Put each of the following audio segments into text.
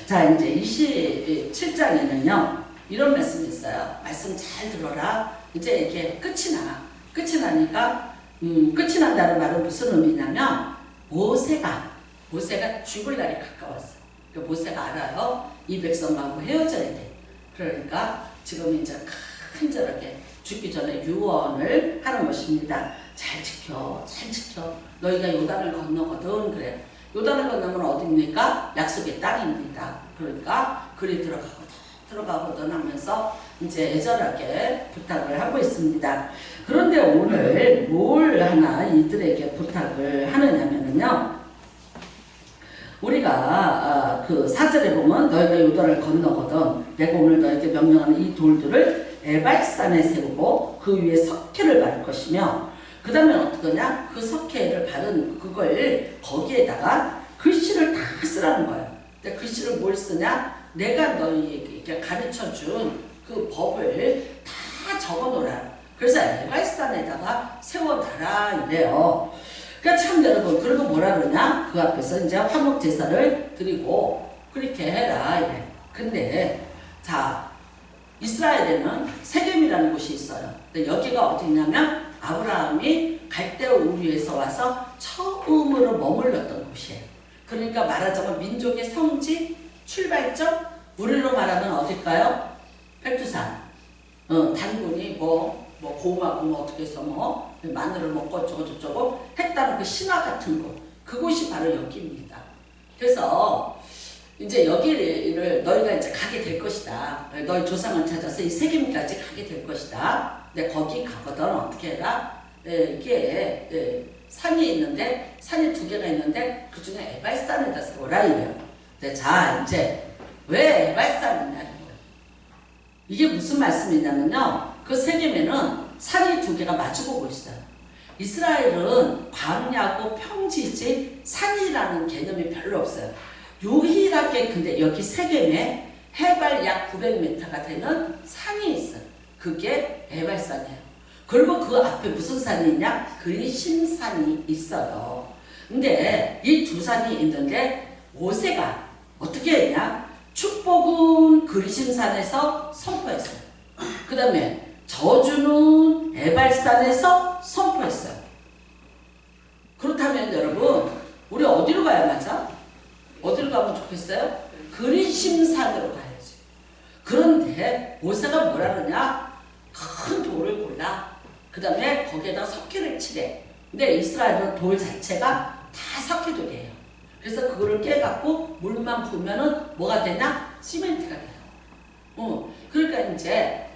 자, 이제 27장에는요, 이런 말씀이 있어요. 말씀 잘 들어라. 이제 이게 끝이 나. 끝이 나니까, 끝이 난다는 말은 무슨 의미냐면, 모세가 죽을 날이 가까웠어. 그러니까 모세가 알아요. 이 백성하고 헤어져야 돼. 그러니까 지금 이제 간절하게 죽기 전에 유언을 하는 것입니다. 잘 지켜. 너희가 요단을 건너거든. 그래. 요단을 건너면 어디입니까? 약속의 땅입니다. 그러니까 그리 들어가거든 하면서 이제 애절하게 부탁을 하고 있습니다. 그런데 오늘 뭘 하나 이들에게 부탁을 하느냐면요. 우리가 그 4절에 보면 너희가 요단을 건너거든 내가 오늘 너희에게 명령하는 이 돌들을 에발산에 세우고 그 위에 석회를 바를 것이며 그 다음에 어떡하냐? 그 석회를 바른 그걸 거기에다가 글씨를 다 쓰라는 거예요. 근데 글씨를 뭘 쓰냐? 내가 너희에게 가르쳐준 그 법을 다 적어놓으라. 그래서 에발산에다가 세워놔라 이래요. 그러니까 참 여러분, 그리고 뭐라 그러냐? 그 앞에서 이제 화목 제사를 드리고 그렇게 해라 이래. 근데 자, 이스라엘에는 세겜이라는 곳이 있어요. 근데 여기가 어디냐면 아브라함이 갈대아 우르에서 와서 처음으로 머물렀던 곳이에요. 그러니까 말하자면 민족의 성지, 출발점, 우리로 말하면 어딜까요? 백두산. 단군이 뭐 고음하고 뭐 어떻게 해서 마늘을 먹고 어쩌고저쩌고 했다는 그 신화 같은 곳. 그곳이 바로 여기입니다. 그래서 이제 여기를 너희가 이제 가게 될 것이다. 너희 조상을 찾아서 이 세겜까지 가게 될 것이다. 근데 거기 가거든 어떻게 해라? 이게 산이 있는데 산이 2개가 있는데 그 중에 에발산에다 세워라 이래요. 근데 자 이제 왜 에발산이냐 이게 무슨 말씀이냐면요. 그 세겜에는 산이 2개가 마주보고 있어요. 이스라엘은 광야고 평지지 산이라는 개념이 별로 없어요. 유일하게 근데 여기 세겜에 해발 약 900m가 되는 산이 있어요. 그게 에발산이에요. 그리고 그 앞에 무슨 산이 있냐? 그리심산이 있어요. 근데 이 2 산이 있는데 모세가 어떻게 했냐? 축복은 그리심산에서 선포했어요. 그 다음에 저주는 에발산에서 선포했어요. 그렇다면 여러분 우리 어디로 가야 맞아? 어디로 가면 좋겠어요? 그리심산으로 가야지. 그런데 모세가 뭐라 그러냐? 큰 돌을 골라. 그 다음에 거기에다 석회를 칠해. 근데 이스라엘은 돌 자체가 다 석회돌이에요. 그래서 그거를 깨갖고 물만 부으면은 뭐가 되냐? 시멘트가 돼요. 그러니까 이제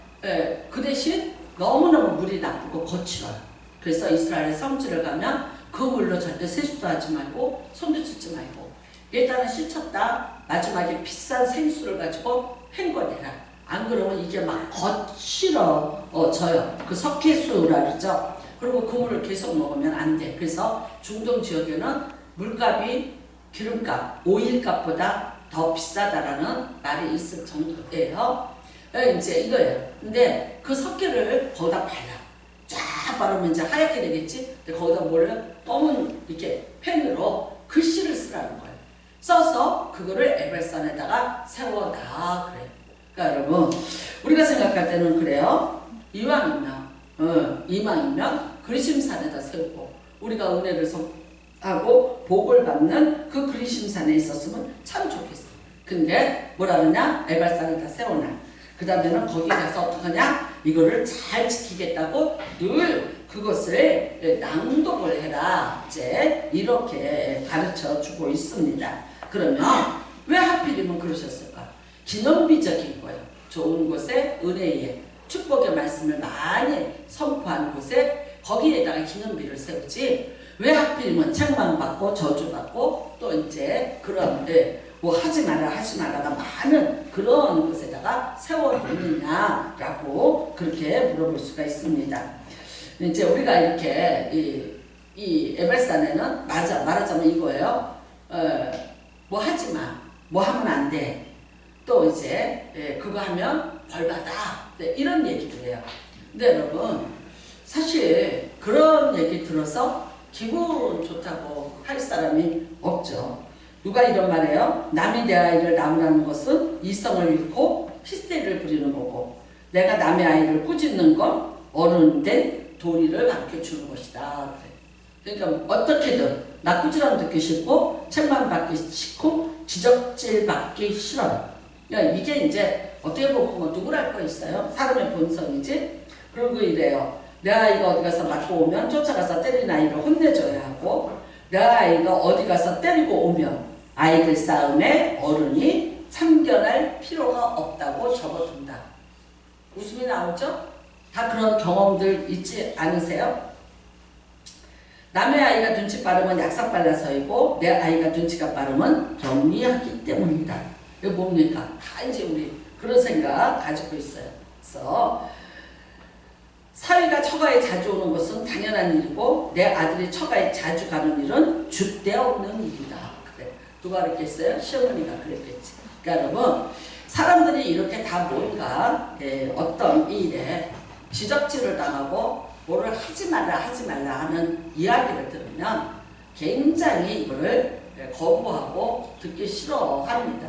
그 대신 너무너무 물이 나쁘고 거칠어요. 그래서 이스라엘의 성지를 가면 그 물로 절대 세수도 하지 말고 손도 씻지 말고 일단은 씻었다. 마지막에 비싼 생수를 가지고 헹궈내라. 안 그러면 이게 막 거칠어져요. 그 석회수라 그러죠. 그리고 그 물을 계속 먹으면 안 돼. 그래서 중동 지역에는 물값이 기름값, 오일값보다 더 비싸다라는 말이 있을 정도예요. 이제 이거예요. 근데 그 석회를 거기다 발라. 쫙 바르면 이제 하얗게 되겠지? 근데 거기다 뭘 검은 이렇게 펜으로 글씨를 쓰라는 거예요. 써서 그거를 에발산에다가 세워놔 그래요. 그러니까 여러분 우리가 생각할 때는 그래요. 이왕이면 그리심산에다 세우고 우리가 은혜를 하고 복을 받는 그 그리심산에 있었으면 참 좋겠어. 근데 뭐라 그러냐? 에발산에다 세워놔. 그 다음에는 거기 가서 어떡하냐? 이거를 잘 지키겠다고 늘 그것을 낭독을 해라. 이제 이렇게 가르쳐 주고 있습니다. 그러면 왜 하필이면 그러셨을까? 기념비적인 거예요. 좋은 곳에 은혜의 축복의 말씀을 많이 선포한 곳에 거기에다가 기념비를 세우지 왜 하필이면 책망받고 저주받고 또 이제 그런 뭐 하지 마라가 많은 그런 곳에다가 세워놓느냐라고 그렇게 물어볼 수가 있습니다. 이제 우리가 이렇게 이 에발산에는 말하자면 이거예요. 뭐 하지 마, 뭐 하면 안 돼. 또 이제 그거 하면 벌 받아. 네, 이런 얘기를 해요. 근데 여러분 사실 그런 얘기 들어서 기분 좋다고 할 사람이 없죠. 누가 이런 말해요? 남이 내 아이를 낳으라는 것은 이성을 잃고 히스테리를 부리는 거고, 내가 남의 아이를 꾸짖는 건 어른된 도리를 가르쳐주는 것이다. 그러니까 어떻게든 나 꾸지람 듣기 싫고 책만 받기 싫고 지적질 받기 싫어요. 그러니까 이게 이제 어떻게 보면 누구랄 거 있어요? 사람의 본성이지. 그리고 이래요. 내 아이가 어디 가서 맞고 오면 쫓아가서 때린 아이를 혼내줘야 하고, 내 아이가 어디 가서 때리고 오면 아이들 싸움에 어른이 참견할 필요가 없다고 접어둔다. 웃음이 나오죠? 다 그런 경험들 있지 않으세요? 남의 아이가 눈치 빠르면 약삭 발라서이고 내 아이가 눈치가 빠르면 영리하기 때문이다. 이거 뭡니까? 다 이제 우리 그런 생각 가지고 있어요. 그래서 사위가 처가에 자주 오는 것은 당연한 일이고 내 아들이 처가에 자주 가는 일은 줏대 없는 일이다. 그래. 누가 그랬겠어요? 시어머니가 그랬겠지. 그러니까 여러분, 사람들이 이렇게 다 뭔가 어떤 일에 지적질을 당하고 뭐를 하지 말라 하는 이야기를 들으면 굉장히 이거를 거부하고 듣기 싫어합니다.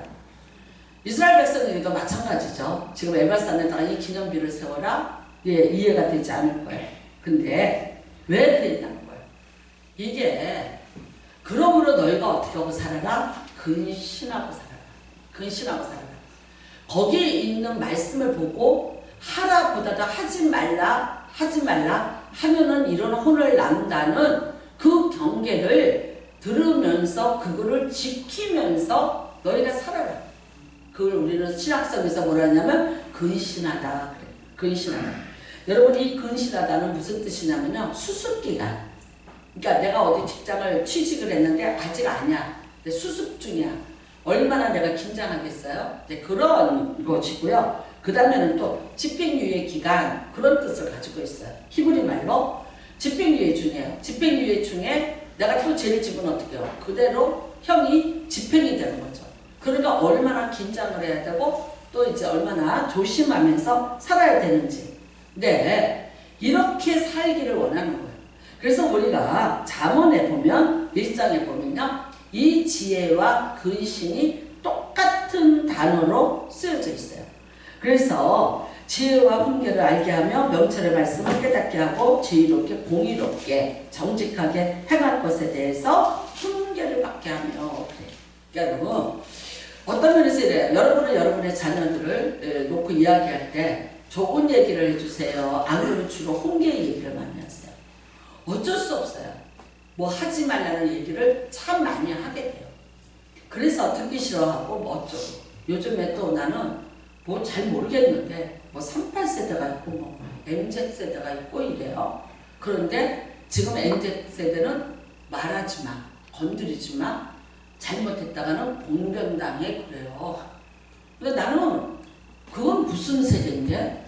이스라엘 백성에게도 마찬가지죠. 지금 에발산에다가 이 기념비를 세워라? 이해가 되지 않을 거예요. 근데 왜 그랬냐는 거예요. 이게 그러므로 너희가 어떻게 하고 살아라? 근신하고 살아라. 근신하고 살아라. 거기에 있는 말씀을 보고 하라 보다도 하지 말라 하면은 이런 혼을 난다는 그 경계를 들으면서 그거를 지키면서 너희가 살아라. 그걸 우리는 신학성에서 뭐라 하냐면 근신하다. 그래. 근신하다. 여러분, 이 근신하다는 무슨 뜻이냐면요. 수습기간. 그러니까 내가 어디 직장을 취직을 했는데 아직 아니야. 수습 중이야. 얼마나 내가 긴장하겠어요? 그런 것이고요. 그 다음에는 또 집행유예 기간, 그런 뜻을 가지고 있어요. 히브리 말로 집행유예 중이에요. 집행유예 중에 내가 또 죄를 지면 어떻게 해요? 그대로 형이 집행이 되는 거죠. 그러니까 얼마나 긴장을 해야 되고 또 이제 얼마나 조심하면서 살아야 되는지. 네, 이렇게 살기를 원하는 거예요. 그래서 우리가 잠언에 보면 1장에 보면요, 이 지혜와 근신이 똑같은 단어로 쓰여져 있어요. 그래서 지혜와 훈계를 알게 하며 명철의 말씀을 깨닫게 하고 지혜롭게 공의롭게 정직하게 행할 것에 대해서 훈계를 받게 하며 그래요. 그러니까 여러분, 어떤 면에서 이래요. 여러분은 여러분의 자녀들을 놓고 이야기할 때 좋은 얘기를 해주세요. 안 그러면 주로 훈계 얘기를 많이 하세요. 어쩔 수 없어요. 뭐 하지 말라는 얘기를 참 많이 하게 돼요. 그래서 듣기 싫어하고 뭐 어쩌고. 요즘에 또 나는 뭐 잘 모르겠는데 뭐 38세대가 있고 뭐 MZ세대가 있고 이래요. 그런데 지금 MZ세대는 말하지 마, 건드리지 마, 잘못했다가는 봉변당해 그래요. 근데 나는 그건 무슨 세대인데?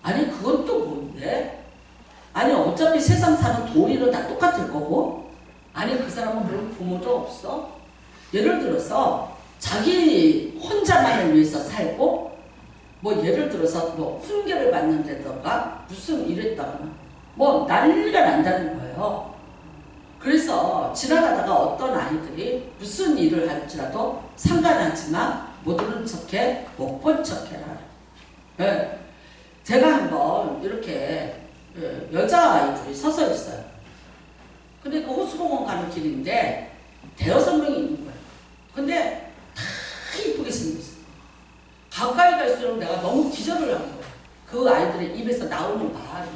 아니 그건 또 뭔데? 아니 어차피 세상 사는 도리는 다 똑같을 거고, 아니 그 사람은 그런 부모도 없어? 예를 들어서 자기 혼자만을 위해서 살고, 뭐 예를 들어서 뭐 훈계를 받는다던가 무슨 이랬다거나 뭐 난리가 난다는 거예요. 그래서 지나가다가 어떤 아이들이 무슨 일을 할지라도 상관하지만 못 들은 척해, 못 본 척해라. 네. 제가 한번 이렇게 여자아이들이 서서 있어요. 근데 그 호수공원 가는 길인데 대여섯 명이 있는 거예요. 근데 다 이쁘게 생겼어. 가까이 갈수록 내가 너무 기절을 한 거예요. 그 아이들의 입에서 나오는 말이.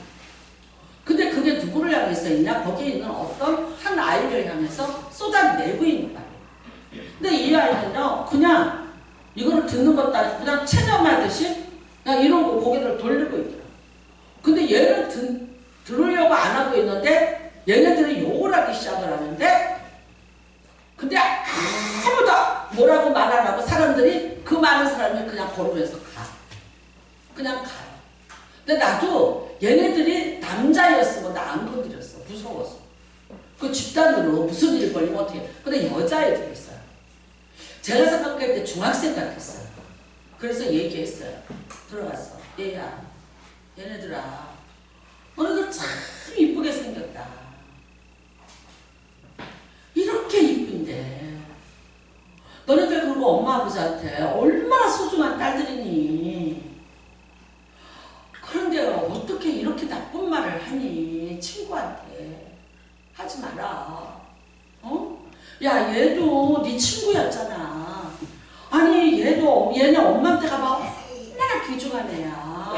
근데 그게 누구를 향해서 있냐? 거기에 있는 어떤 한 아이를 향해서 쏟아내고 있는 말이에요. 근데 이 아이는요, 그냥 이거를 듣는 것도 아니고 그냥 체념하듯이 그냥 이러고 고개를 돌리고 있더라고요. 근데 얘는 들으려고 안 하고 있는데 얘네들이 욕을 하기 시작을 하는데, 근데 아무도 뭐라고 말 안 하고 사람들이, 그 많은 사람이 그냥 걸으면서 가. 그냥 가요. 근데 나도 얘네들이 남자였으면 나 안 건드렸어. 무서워서. 그 집단으로 무슨 일이 걸리면 어떻게 해. 근데 여자애들이 있어요. 제가 생각할 때 중학생 같았어요. 그래서 얘기했어요. 들어갔어. 얘야, 얘네들아, 너네들 참 이쁘게 생겼다. 이렇게 이쁜데 너네들 그리고 엄마 아버지한테 얼마나 소중한 딸들이니. 그런데 어떻게 이렇게 나쁜 말을 하니. 친구한테 하지 마라. 어? 야, 얘도 네 친구였잖아. 아니 얘는 엄마한테가 막 얼마나 귀중한 애야.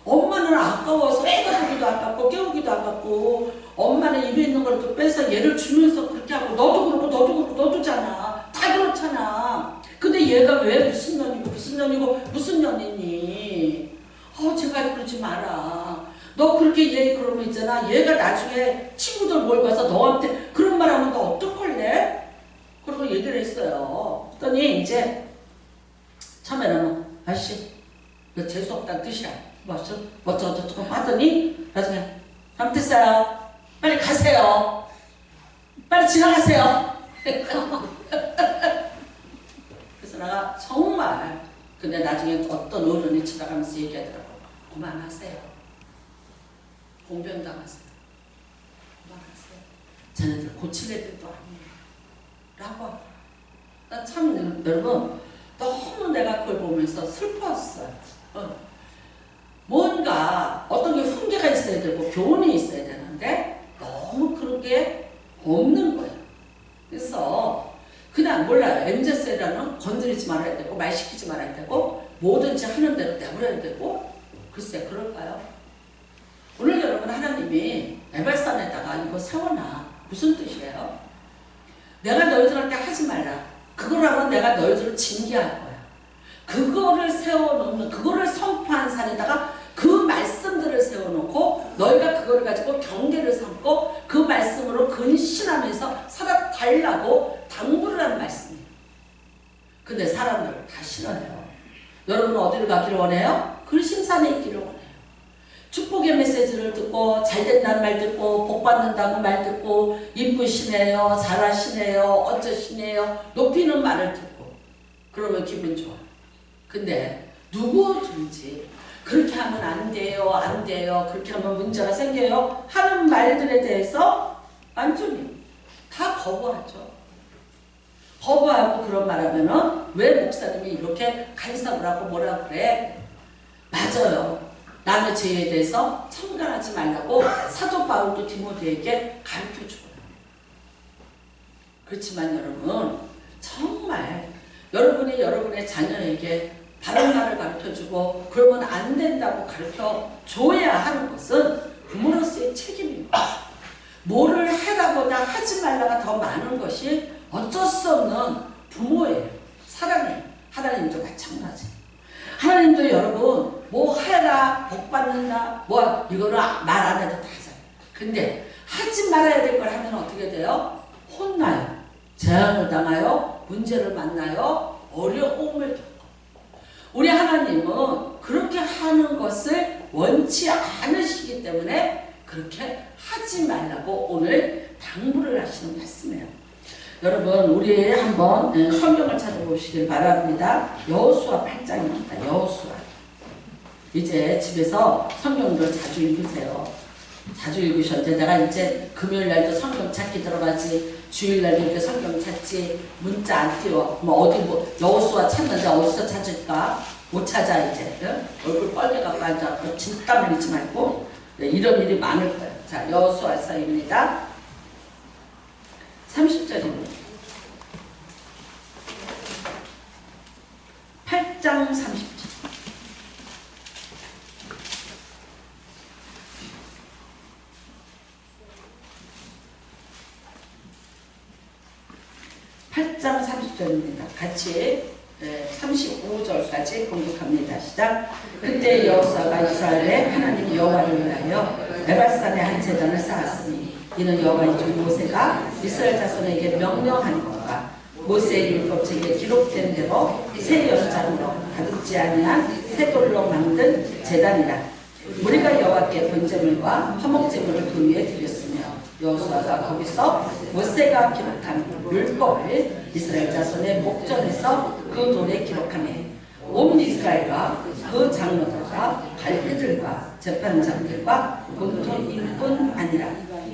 엄마는 아까워서 깨우기도 아깝고 깨우기도 아깝고 엄마는 입에 있는 걸 또 빼서 얘를 주면서 그렇게 하고 너도 그렇고 너도 그렇고 너도잖아. 다 그렇잖아. 근데 얘가 왜 무슨 년이고 무슨 년이니. 제발 그러지 마라. 너 그렇게 얘 그러면 있잖아. 얘가 나중에 친구들 몰고서 너한테 그런 말 하면 너 어떡할래? 그러고 얘기를 했어요. 그랬더니 이제 처음에는 아저씨 너 재수없다는 뜻이야. 어쩌고 하더니 나중에 잘못했어요. 빨리 가세요. 빨리 지나가세요. 그래서 내가 정말 근데 나중에 어떤 어른이 지나가면서 얘기하더라고. 그만하세요. 공변당하세요. 그만하세요. 쟤네들 고칠 애들도 아니에요. 라고 하더라고. 나 참 여러분 너무 내가 그걸 보면서 슬펐어요. 뭔가 어떤 게 훈계가 있어야 되고 교훈이 있어야 되는데 너무 그런 게 없는 거예요. 그래서 그냥 몰라요. MZ세대는 건드리지 말아야 되고 말 시키지 말아야 되고 뭐든지 하는 대로 내버려야 되고 글쎄 그럴까요? 오늘 여러분 하나님이 에발산에다가 이거 세워놔. 무슨 뜻이에요? 내가 너희들한테 하지 말라. 그걸 하면 내가 너희들을 징계할 거야. 그거를 세워놓는 그거를 선포한 산에다가 그 말씀들을 세워놓고 너희가 그거를 가지고 경계를 삼고 그 말씀으로 근신하면서 살아달라고 당부를 하는 말씀이에요. 근데 사람들 다 싫어해요. 여러분 어디를 가기를 원해요? 근신산에 있기를 원해요. 축복의 메시지를 듣고 잘된다는 말 듣고 복받는다는 말 듣고 이쁘시네요. 잘하시네요. 어쩌시네요. 높이는 말을 듣고 그러면 기분 좋아. 근데 누구든지 그렇게 하면 안 돼요. 안 돼요. 그렇게 하면 문제가 생겨요. 하는 말들에 대해서 완전히 다 거부하죠. 거부하고 그런 말 하면은 왜 목사님이 이렇게 간섭을 하고 뭐라 그래? 맞아요. 남의 죄에 대해서 참관하지 말라고 사도 바울도 디모데에게 가르쳐주고요. 그렇지만 여러분 정말 여러분이 여러분의 자녀에게 바른 말을 가르쳐주고 그러면 안 된다고 가르쳐줘야 하는 것은 부모로서의 책임입니다. 뭐를 해라보다 하지 말라가 더 많은 것이 어쩔 수 없는 부모예요. 사랑해요. 하나님도 마찬가지. 하나님도 여러분 뭐 해라 복 받는다 뭐 이거는 말 안 해도 다 하잖아요. 근데 하지 말아야 될 걸 하면 어떻게 돼요? 혼나요. 재앙을 당하여 문제를 만나요. 어려움을 겪어. 우리 하나님은 그렇게 하는 것을 원치 않으시기 때문에 그렇게 하지 말라고 오늘 당부를 하시는 말씀이에요. 여러분 우리 한번 성경을 찾아보시길 바랍니다. 여호수아 8장입니다. 여호수아. 이제 집에서 성경을 자주 읽으세요. 자주 읽으셨는데 내가 이제 금요일날도 성경 찾기 들어가지 주일날도 이렇게 성경 찾지 문자 안 띄워. 뭐 어디 뭐 여호수아 찾는데 어디서 찾을까? 못 찾아 이제. 얼굴 빨개갖고 앉아갖고 진땀 흘리지 말고 이런 일이 많을 거예요. 자 여호수아서입니다. 30절입니다. 8장 30절. 8장 30절입니다. 같이 35절까지 공독합니다. 시작. 그때 여호수아가 이스라엘의 하나님 여호와를 위하여 에발산에 한 제단을 쌓았으니 이는 여호와의 종 모세가 이스라엘 자손에게 명령한 것과 모세의 율법책에 기록된 대로 새 연장으로 가득지 아니한 새 돌로 만든 제단이라. 우리가 여호와께 번제물과 화목제물을 그 위에 드렸으며 여호수아가 거기서 모세가 기록한 율법을 이스라엘 자손의 목전에서 그 돌에 기록하매 온 이스라엘과 그 장로들과 관리들과 재판장들과 본토인뿐 아니라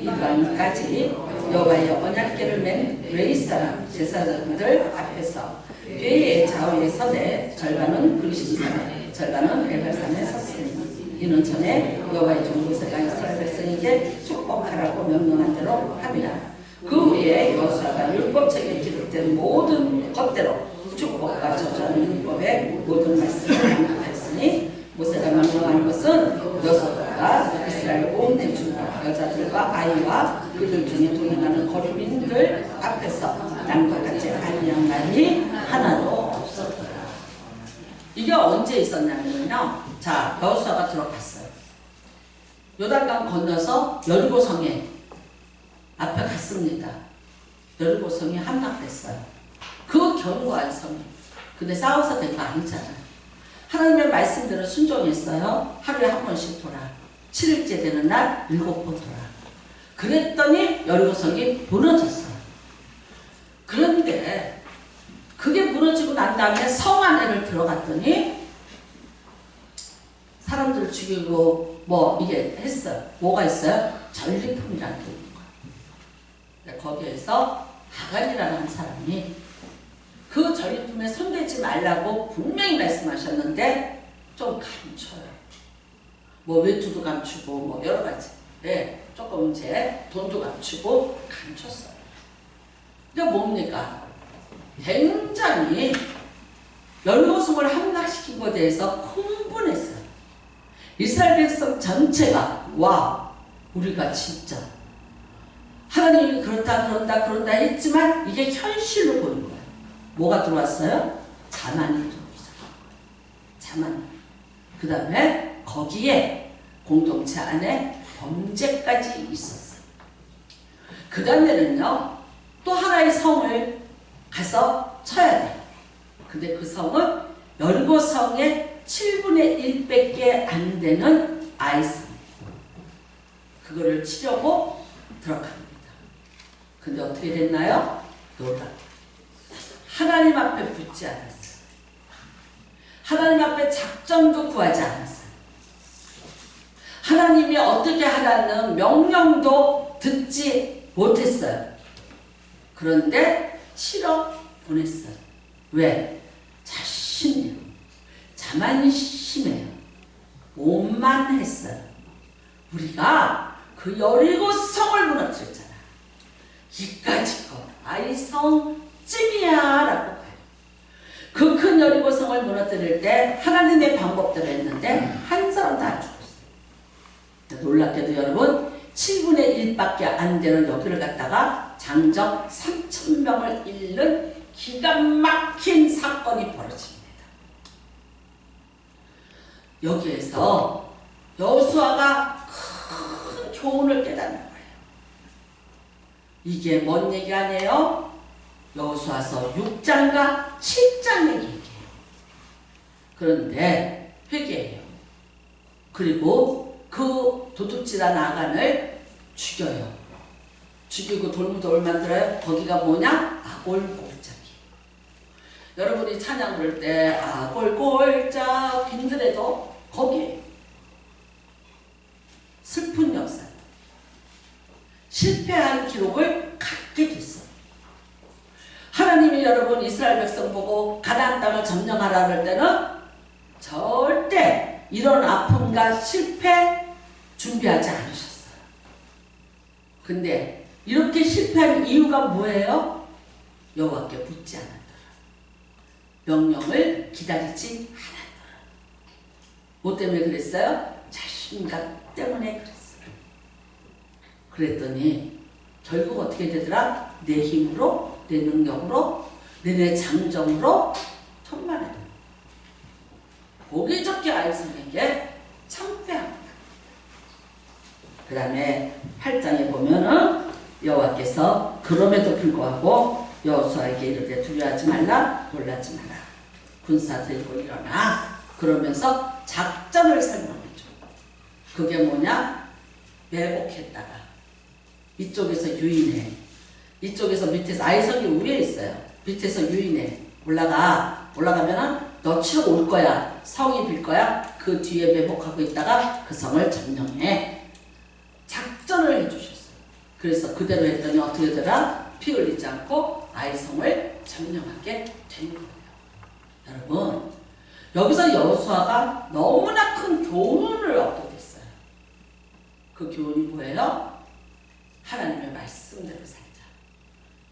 이방까지 여호와의 언약궤를 맨 웨이 사람 제사장들 앞에서 궤의 좌우에 서되 절반은 그리심산에 절반은 에발산에 섰으니 이는 전에 여호와의 종 모세가 이스라엘 백성에게 축복하라고 명령한 대로 함이라. 그 후에 여호수아가 율법책에 기록된 모든 것대로 축복과 저주하는 율법의 모든 말씀을 암송하였으니 모세가 명령한 것은 여호수아가 이스라엘 온 대중과 여자들과 아이와 그들 중에 동행하는 거류민들 앞에서 남과 같이 아니한 말이 하나도 없었더라. 이게 언제 있었냐면요. 자, 여호수아가 들어갔어요. 요단강 건너서 여리고성에 앞에 갔습니다. 여리고성이 함락됐어요. 그 견고한 성이. 근데 싸워서 된 거 아니잖아요. 하나님의 말씀대로 순종했어요. 하루에 한 번씩 돌아. 7일째 되는 날 7번 돌아. 그랬더니 여리고성이 무너졌어요. 그런데 그게 무너지고 난 다음에 성 안에를 들어갔더니 사람들을 죽이고 뭐 이게 했어요. 뭐가 있어요? 전리품이라는 게 있는 거예요. 거기에서 하간이라는 한 사람이 그 전리품에 손대지 말라고 분명히 말씀하셨는데 좀 감춰요. 뭐 외투도 감추고 뭐 여러 가지. 네, 조금 이제 돈도 감추고 감췄어요. 이게 뭡니까? 굉장히 여리고성을 함락시킨 것에 대해서 흥분했어요. 이스라엘 백성 전체가 와, 우리가 진짜 하나님이 그렇다 했지만 이게 현실로 보인 거예요. 뭐가 들어왔어요? 자만이 들어오죠. 자만. 그 다음에 거기에 공동체 안에 범죄까지 있었어요. 그 다음에는요, 또 하나의 성을 가서 쳐야 돼요. 근데 그 성은 여리고성의 7분의 1밖에 안 되는 아이성. 그거를 치려고 들어갑니다. 근데 어떻게 됐나요? 놀랍다. 하나님 앞에 붙지 않았어요. 하나님 앞에 작전도 구하지 않았어요. 하나님이 어떻게 하라는 명령도 듣지 못했어요. 그런데 치러 보냈어요. 왜? 자신이에요. 자만심이에요. 오만했어요. 우리가 그 여리고성을 무너뜨렸잖아. 이까짓 거 아이성쯤이야 라고 봐요. 그 큰 여리고성을 무너뜨릴 때 하나님의 방법대로 했는데 한 사람도 안 죽었어요. 놀랍게도 여러분 7분의 1밖에 안 되는 여기를 갖다가 장정 3,000명을 잃는 기가 막힌 사건이 벌어집니다. 여기에서 여호수아가 큰 교훈을 깨닫는 거예요. 이게 뭔 얘기 아니에요? 여호수아서 6장과 7장 얘기예요. 그런데 회개해요. 그리고 그 도둑질한 아간을 죽여요. 죽이고 돌무더를 만들어요. 거기가 뭐냐? 아골골짜기. 여러분이 찬양 부를 때 아골골짝 힘들어도 거기에 슬픈 역사. 실패한 기록을 갖게 됐어요. 하나님이 여러분 이스라엘 백성 보고 가나안 땅을 점령하라 할 때는 절대 이런 아픔과 실패 준비하지 않으셨어요. 근데 이렇게 실패한 이유가 뭐예요? 여호와께 붙지 않았더라. 명령을 기다리지 않았더라. 뭐 때문에 그랬어요? 자신감 때문에 그랬어요. 그랬더니 결국 어떻게 되더라? 내 힘으로, 내 능력으로, 내 장정으로 천만에 보기 좋게 아이성에게 참패합니다. 그 다음에 8장에 보면은 여호와께서 그럼에도 불구하고 여호수아에게 이르되 두려워하지 말라, 놀라지 마라. 군사 들고 일어나. 그러면서 작전을 설명해줘. 그게 뭐냐? 매복했다가 이쪽에서 유인해. 이쪽에서 밑에서 아이성이 위에 있어요. 밑에서 유인해. 올라가면은 너 치러 올 거야. 성이 빌 거야. 그 뒤에 매복하고 있다가 그 성을 점령해. 작전을 해주셨어요. 그래서 그대로 했더니 어떻게 되더라? 피 흘리지 않고 아이성을 점령하게 된 거예요. 여러분, 여기서 여호수아가 너무나 큰 교훈을 얻게 됐어요. 그 교훈이 뭐예요? 하나님의 말씀대로 살자.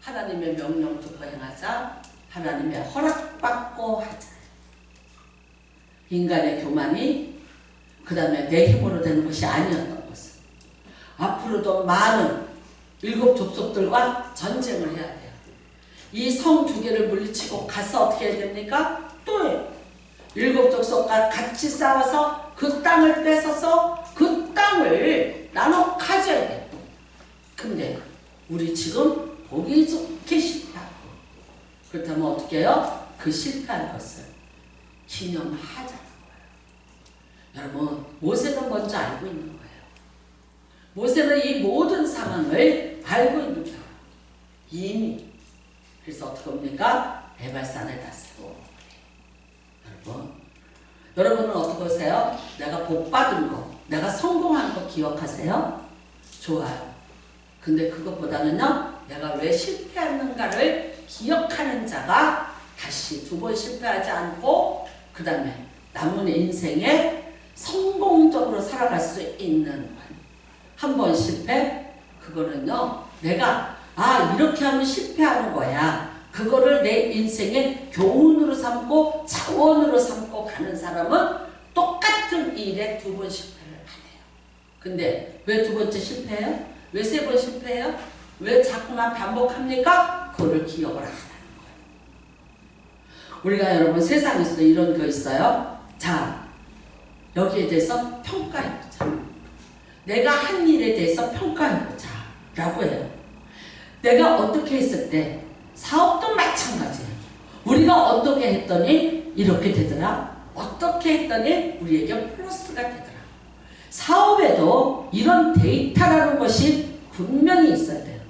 하나님의 명령 듣고 행하자. 하나님의 허락받고 하자. 인간의 교만이 그 다음에 내 힘으로 되는 것이 아니었던 것은 앞으로도 많은 7 족속들과 전쟁을 해야 돼요. 이 성 2개를 물리치고 가서 어떻게 해야 됩니까? 또 7 족속과 같이 싸워서 그 땅을 뺏어서 그 땅을 나눠 가져야 돼요. 근데 우리 지금 보기 좋게 실패하고, 그렇다면 어떻게 해요? 그 실패한 것을 기념하자는 거예요. 여러분, 모세는 먼저 알고 있는 거예요. 모세는 이 모든 상황을 알고 있는 거예요. 이미. 그래서 어떻게 합니까? 에발산에다 세워. 여러분은 어떻게 하세요? 내가 복 받은 거, 내가 성공한 거 기억하세요? 좋아요. 근데 그것보다는요, 내가 왜 실패했는가를 기억하는 자가 다시 2번 실패하지 않고 그 다음에 남은 인생에 성공적으로 살아갈 수 있는, 한 번 실패? 그거는요, 내가 이렇게 하면 실패하는 거야. 그거를 내 인생의 교훈으로 삼고 자원으로 삼고 가는 사람은 똑같은 일에 2번 실패를 안 해요. 근데 왜 2번째 실패해요? 왜 3번 실패해요? 왜 자꾸만 반복합니까? 그거를 기억을 안 하는 거예요. 우리가 여러분 세상에서도 이런 거 있어요. 자, 여기에 대해서 평가해보자. 내가 한 일에 대해서 평가해보자 라고 해요. 내가 어떻게 했을 때, 사업도 마찬가지예요. 우리가 어떻게 했더니 이렇게 되더라. 어떻게 했더니 우리에게 플러스가 되더라. 사업에도 이런 데이터라는 것이 분명히 있어야 돼요.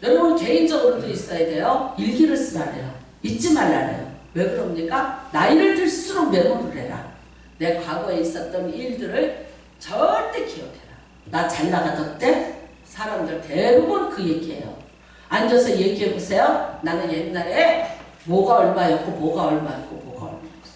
여러분 개인적으로도 있어야 돼요. 일기를 쓰라 그래요. 잊지 말라 그래요. 왜 그럽니까? 나이를 들수록 메모를 해라. 내 과거에 있었던 일들을 절대 기억해라. 나 잘 나가던 때 사람들 대부분 그 얘기해요. 앉아서 얘기해보세요. 나는 옛날에 뭐가 얼마였고 뭐가 얼마였고 뭐가 얼마였어.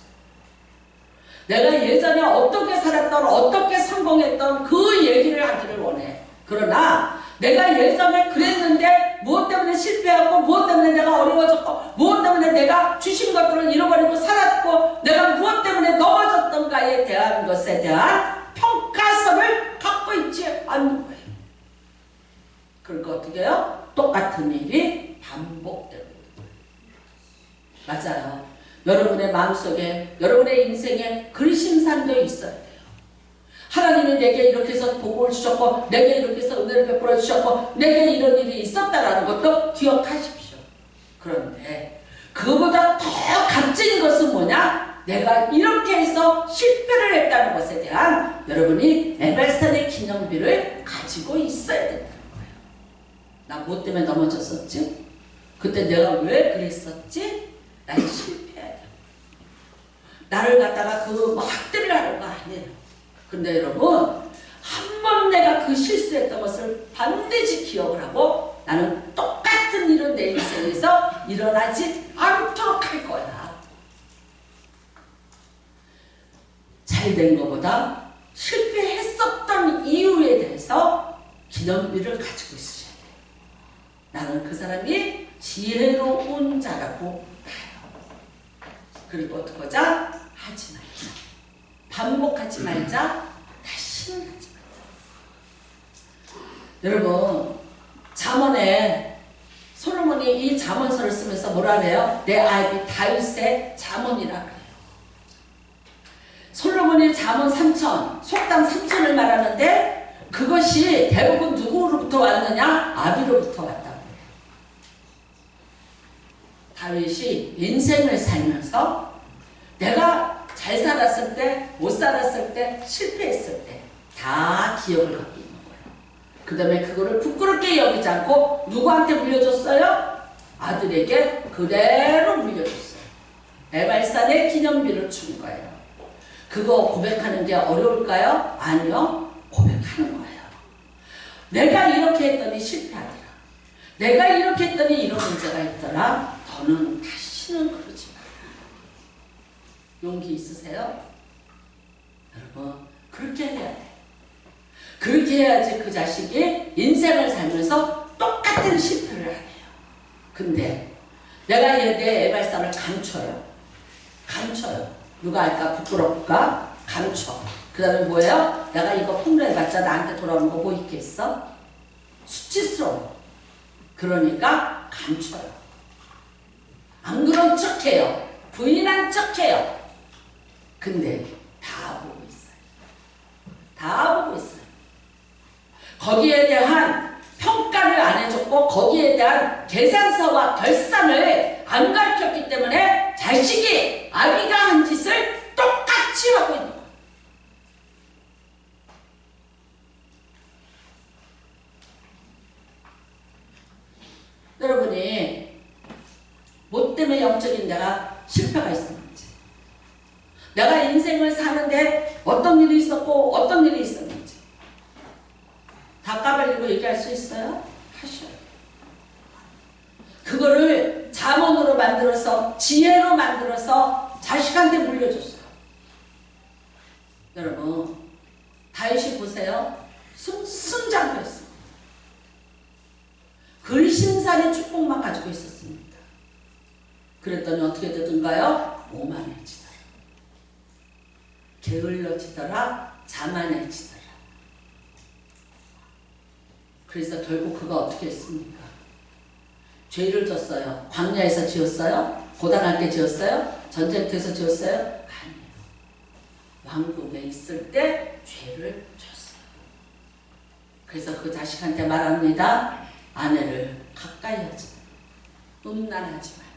내가 예전에 어떻게 살았던, 어떻게 성공했던 그 얘기를 하기를 원해. 그러나 내가 예전에 그랬는데 무엇 때문에 실패하고 무엇 때문에 내가 어려워졌고 무엇 때문에 내가 주신 것들을 잃어버리고 살았고 내가 무엇 때문에 넘어졌던가에 대한 것에 대한 평가서를 갖고 있지 않는 거예요. 그러니까 어떻게 해요? 똑같은 일이 반복되는 거예요. 맞아요. 여러분의 마음속에, 여러분의 인생에 그리심산도 있어야 돼요. 하나님이 내게 이렇게 해서 복을 주셨고 내게 이렇게 해서 은혜를 베풀어 주셨고 내게 이런 일이 있었다라는 것도 기억하십시오. 그런데 그보다 더 값진 것은 뭐냐? 내가 이렇게 해서 실패를 했다는 것에 대한 여러분이 에발산의 기념비를 가지고 있어야 된다는 거예요. 나 뭐 때문에 넘어졌었지? 그때 내가 왜 그랬었지? 난 실패해야 돼. 나를 갖다가 그 학대를 하는 거 아니에요. 근데 여러분, 한 번 내가 그 실수했던 것을 반드시 기억을 하고 나는 똑같은 일은 내 인생에서 일어나지 않도록 할 거야. 잘된 것보다 실패했었던 이유에 대해서 기념비를 가지고 있으셔야 돼요. 나는 그 사람이 지혜로운 자라고 봐요. 그리고 어떻게 하자? 하지 말자. 반복하지 말자. 다시는 하지 말자. 여러분, 잠언에 솔로몬이 이 잠언서를 쓰면서 뭐라 그래요? 내 아비 다윗의 잠언이라 그래요. 솔로몬이 잠언 3천, 속담 3천을 말하는데 그것이 대부분 누구로부터 왔느냐? 아비로부터 왔다고 해요. 다윗이 인생을 살면서 내가 잘 살았을 때, 못 살았을 때, 실패했을 때 다 기억을 갖고 있는 거예요. 그 다음에 그거를 부끄럽게 여기지 않고 누구한테 물려줬어요? 아들에게 그대로 물려줬어요. 에발산의 기념비를 준 거예요. 그거 고백하는 게 어려울까요? 아니요. 고백하는 거예요. 내가 이렇게 했더니 실패하더라. 내가 이렇게 했더니 이런 문제가 있더라. 너는 다시는 그러지 마라. 용기 있으세요? 여러분, 그렇게 해야 돼. 그렇게 해야지 그 자식이 인생을 살면서 똑같은 실패를 안 해요. 근데 내가 내 애발상을 감춰요. 누가 알까? 부끄럽까? 감춰. 그 다음에 뭐예요? 내가 이거 폭로해봤자 나한테 돌아오는 거 뭐 있겠어? 수치스러워. 그러니까 감춰요. 안 그런 척해요. 부인한 척해요. 근데 다 보고 있어요. 다 보고 있어요. 거기에 대한 평가를 안 해줬고 거기에 대한 계산서와 결산을 안 가르쳤기 때문에 자식이 아비가 한 짓을 똑같이 하고 있는 거예요. 여러분이 뭐 때문에 영적인 내가 실패가 있었는지, 내가 인생을 사는데 어떤 일이 있었고 어떤 일이 있었는지 다 까발리고 얘기할 수 있어요? 하셔요. 그거를 자문으로 만들어서 지혜로 만들어서 자식한테 물려줬어요. 여러분, 다윗이 보세요. 승승장구했어요. 근심살의 축복만 가지고 있었습니다. 그랬더니 어떻게 되던가요? 오만해지더라. 게을러지더라. 자만해지더라. 그래서 결국 그가 어떻게 했습니까? 죄를 졌어요. 광야에서 지었어요? 고단할 때 지었어요? 전쟁터에서 지었어요? 아니에요. 왕궁에 있을 때 죄를 졌어요. 그래서 그 자식한테 말합니다. 아내를 가까이 하지 마라. 음란하지 마라.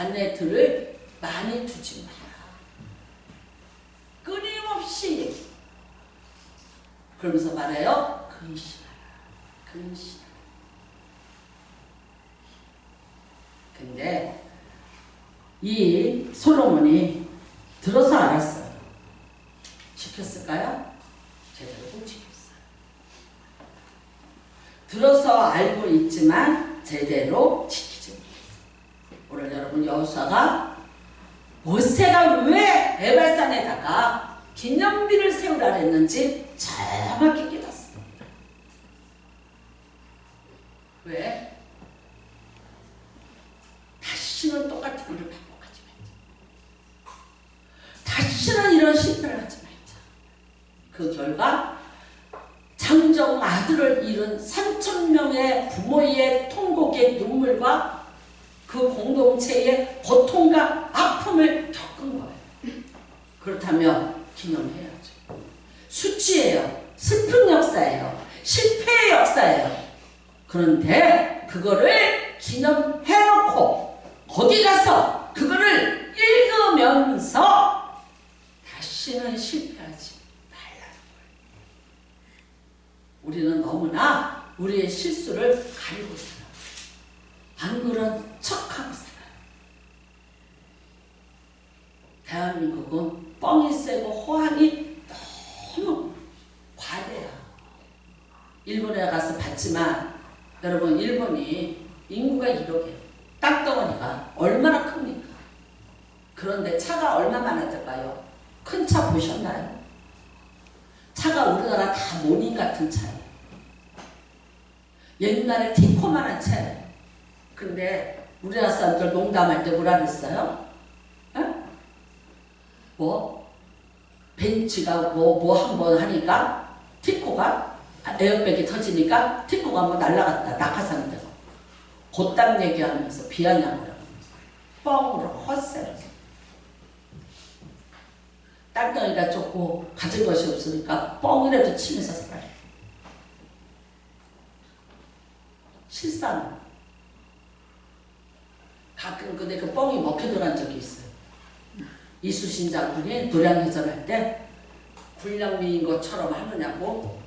아내들을 많이 두지 마라. 끊임없이 그러면서 말해요. 근심하라. 근심하라. 근데 이 솔로몬이 들어서 알았어요. 지켰을까요? 제대로 못 지켰어요. 들어서 알고 있지만 제대로 지키지 못했어요. 오늘 여러분 여호수아가 모세가 왜 에발산에다가 기념비를 세우라 했는지 정확히 깨닫습니다. 왜? 다시는 똑같은 일을 반복하지 말자. 다시는 이런 실패를 하지 말자. 그 결과 장정 아들을 잃은 3,000명의 부모의 통곡의 눈물과 그 공동체의 고통과 아픔을 겪은 거예요. 그렇다면 기념해야죠. 수치예요. 슬픈 역사예요. 실패의 역사예요. 그런데 그거를 기념해놓고 거기 가서 그거를 읽으면서 다시는 실패하지 말라는 거예요. 우리는 너무나 우리의 실수를 가리고 살아요. 안 그런 척하고 살아요. 대한민국은 뻥이 세고 호황이 너무 과대야. 일본에 가서 봤지만 여러분, 일본이 인구가 1억이에요. 땅덩어리가 얼마나 큽니까? 그런데 차가 얼마나 될까요? 큰 차 보셨나요? 차가 우리나라 다 모닝 같은 차예요. 옛날에 티코만한 차예요. 근데 우리나라 사람들 농담할 때 뭐라 그랬어요? 뭐 벤츠가 뭐 한 번 하니까 티코가 에어백이 터지니까 티코가 뭐 날아갔다 낙하산이 되고 곧땅 얘기하면서 비아냥을 뻥으로 헛새로 땅덩이가 좁고 가진 것이 없으니까 뻥이라도 치면서 살아요. 실상 가끔 근데 그 뻥이 먹혀 들어간 적이 있어요. 이수신 장군이 노량해전할 때 군량미인 것처럼 하느냐고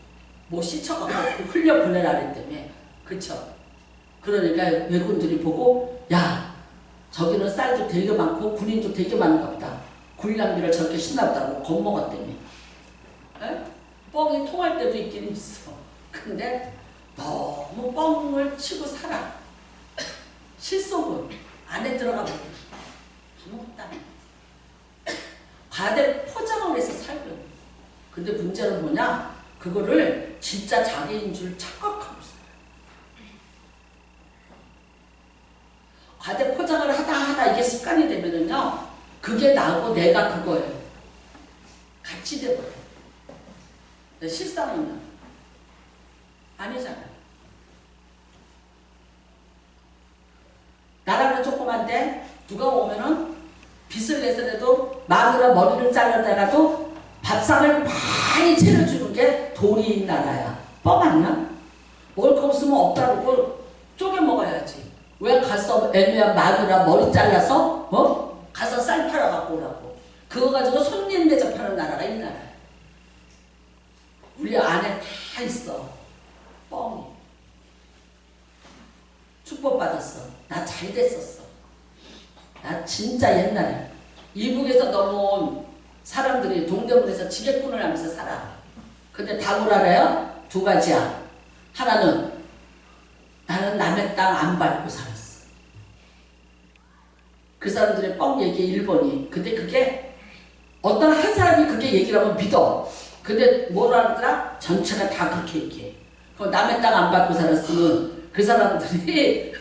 뭐 씻어갖고 흘려보내라 그랬다며. 그쵸? 그러니까 외군들이 보고 야 저기는 쌀도 되게 많고 군인도 되게 많은가 보다. 군량미를 저렇게 신나 보다고 겁먹었다며. 뻥이 통할 때도 있긴 있어. 근데 너무 뻥을 치고 살아. 실속은 안에 들어가 버려. 아무것도 안 해. 과대 포장을 해서 살고 있는. 근데 문제는 뭐냐? 그거를 진짜 자기인 줄 착각하고 있어요. 과대 포장을 하다 이게 습관이 되면은요, 그게 나하고 내가 그거예요. 같이 돼버려요. 실상은요, 아니잖아요. 나라는 조그만데 누가 오면은 빚을 내서라도 마누라 머리를 잘라다가도 밥상을 많이 차려주는 게 돈이 나라야. 뻥 아니야? 먹을 거 없으면 없다고 쪼개 먹어야지. 왜 가서 애매한 마누라 머리 잘라서 가서 쌀 팔아 갖고 오라고. 그거 가지고 손님 대접하는 나라가 이 나라야. 우리 안에 다 있어. 뻥이. 축복받았어. 나 잘 됐었어. 나 진짜 옛날에 이북에서 넘어온 사람들이 동대문에서 지게꾼을 하면서 살아. 근데 답을 알아요? 두 가지야. 하나는 나는 남의 땅 안 밟고 살았어. 그 사람들의 뻥 얘기에 1번이. 근데 그게 어떤 한 사람이 그렇게 얘기를 하면 믿어. 근데 뭐라 하더라? 전체가 다 그렇게 얘기해. 그럼 남의 땅 안 밟고 살았으면 그 사람들이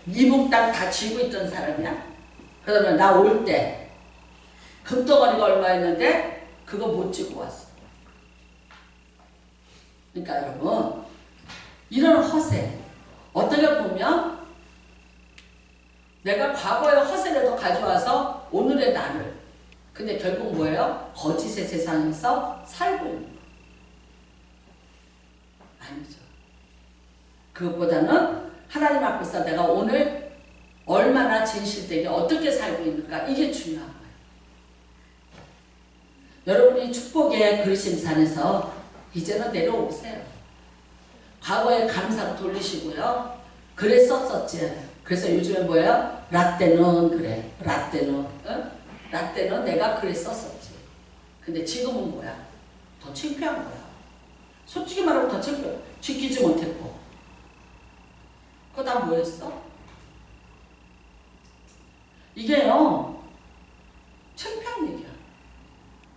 이북 땅 다 쥐고 있던 사람이야? 그러면 나 올 때 금덩어리가 얼마였는데 그거 못 쥐고 왔어. 그러니까 여러분, 이런 허세, 어떻게 보면 내가 과거의 허세라도 가져와서 오늘의 나를, 근데 결국 뭐예요? 거짓의 세상에서 살고 있는 거. 아니죠. 그것보다는 하나님 앞에서 내가 오늘 얼마나 진실되게 어떻게 살고 있는가, 이게 중요한 거예요. 여러분이 축복의 그리심산에서 이제는 내려오세요. 과거에 감사로 돌리시고요. 그랬었었지. 그래서 요즘에 뭐예요? 라떼는 그래. 라떼는 라떼는 내가 그랬었었지. 근데 지금은 뭐야? 더 창피한 거야. 솔직히 말하면 더 창피해. 지키지 못했고. 그거 다 뭐였어? 이게요, 창피한 얘기야.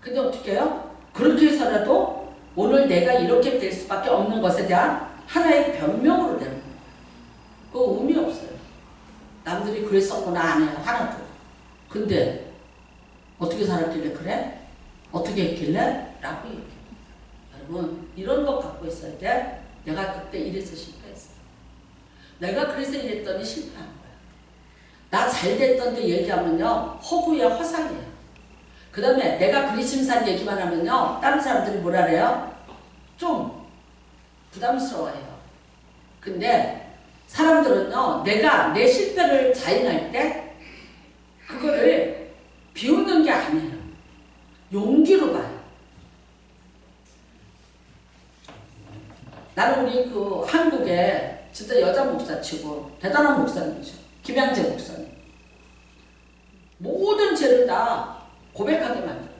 근데 어떻게 해요? 그렇게 해서라도 오늘 내가 이렇게 될 수밖에 없는 것에 대한 하나의 변명으로 되는 거예요. 그거 의미 없어요. 남들이 그랬었구나 안 해요. 하나도. 근데 어떻게 살았길래 그래? 어떻게 했길래? 라고 얘기해요. 여러분, 이런 거 갖고 있어야 돼. 내가 그때 이래서 실패했어. 내가 그래서 이랬더니 실패한 거야. 나 잘 됐던 데 얘기하면요, 허구야, 허상이야. 그 다음에 내가 그리심산 얘기만 하면요, 다른 사람들이 뭐라 그래요? 좀 부담스러워해요. 근데 사람들은요, 내가 내 실패를 자인할 때 그거를 비웃는 게 아니에요. 용기로 봐요. 나는 우리 그 한국에 진짜 여자 목사치고 대단한 목사님이죠. 김양재 목사님. 모든 죄를 다 고백하게 만들어요.